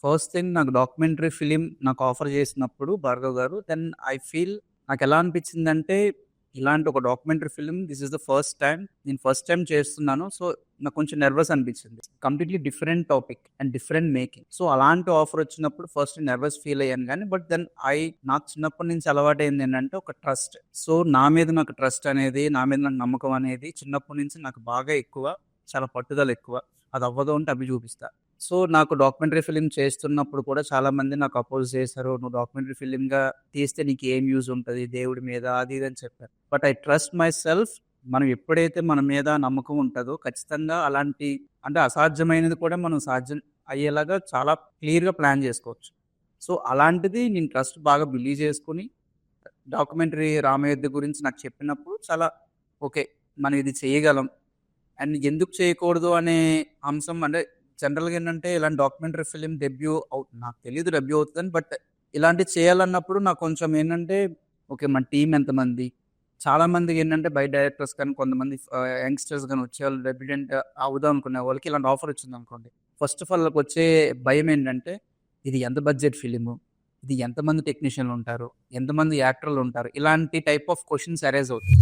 First thing నాకు documentary film నాకు offer చేసినప్పుడు భార్గవ్ గారు, దెన్ ఐ ఫీల్ నాకెలా అనిపించిందంటే, ఇలాంటి ఒక documentary film this is the first time. నేను ఫస్ట్ టైమ్ చేస్తున్నాను. సో, నాకు కొంచెం నెర్వస్ అనిపించింది. Completely different topic and different making. So, అలాంటి ఆఫర్ వచ్చినప్పుడు ఫస్ట్ నెర్వస్ ఫీల్ అయ్యాను గానీ, బట్ దెన్ నాకు చిన్నప్పటి నుంచి అలవాటయింది ఏంటంటే ఒక ట్రస్ట్. సో, నా మీద నాకు ట్రస్ట్ అనేది, నా మీద నాకు నమ్మకం అనేది చిన్నప్పటి నుంచి నాకు బాగా ఎక్కువ. చాలా పట్టుదల ఎక్కువ. అది అవ్వదు అంటే అవి చూపిస్తా. సో, నాకు డాక్యుమెంటరీ ఫిల్మ్ చేస్తున్నప్పుడు కూడా చాలామంది నాకు అపోజ్ చేశారు. "నువ్వు డాక్యుమెంటరీ ఫిల్మ్‌గా తీస్తే నీకేం యూజ్ ఉంటది దేవుడి మీద" అది ఇది అని చెప్పారు. But I trust my self. మనం ఎప్పుడైతే మన మీద నమ్మకం ఉంటదో ఖచ్చితంగా అలాంటి అంటే అసాధ్యమైనది కూడా మనం సాధ్యం అయ్యేలాగా చాలా క్లియర్‌గా ప్లాన్ చేసుకోవచ్చు. సో, అలాంటిది నేను ట్రస్ట్ బాగా బిలీవ్ చేసుకొని డాక్యుమెంటరీ రామయోధి గురించి నాకు చెప్పినప్పుడు చాలా ఓకే. మనం ఇది చేయగలం. అండ్ ఎందుకు చేయకూడదు అనే అంశం అంటే జనరల్‌గా ఏంటంటే ఇలాంటి డాక్యుమెంటరీ ఫిల్మ్ నాకు తెలీదు డెబ్యూ అవుతదని. బట్ ఇలాంటివి చేయాలన్నప్పుడు నాకు కొంచెం ఏంటంటే ఓకే. మన టీమ్ ఎంతమంది? చాలామందికి ఏంటంటే బయట డైరెక్టర్స్ కానీ కొంతమంది యంగ్‌స్టర్స్ గాని వచ్చేవాళ్ళు డెబ్యూటెంట్ అవుదాం అనుకునే వాళ్ళకి ఇలాంటి ఆఫర్ వచ్చిందనుకోండి. ఫస్ట్ ఆఫ్ ఆల్ వాళ్ళకొచ్చే భయం ఏంటంటే ఇది ఎంత బడ్జెట్ ఫిల్ము? ఇది ఎంతమంది టెక్నీషియన్‌లు ఉంటారు? ఎంతమంది యాక్టర్‌లు ఉంటారు? ఇలాంటి టైప్ ఆఫ్ క్వెషన్స్ అరైజ్ అవుతాయి.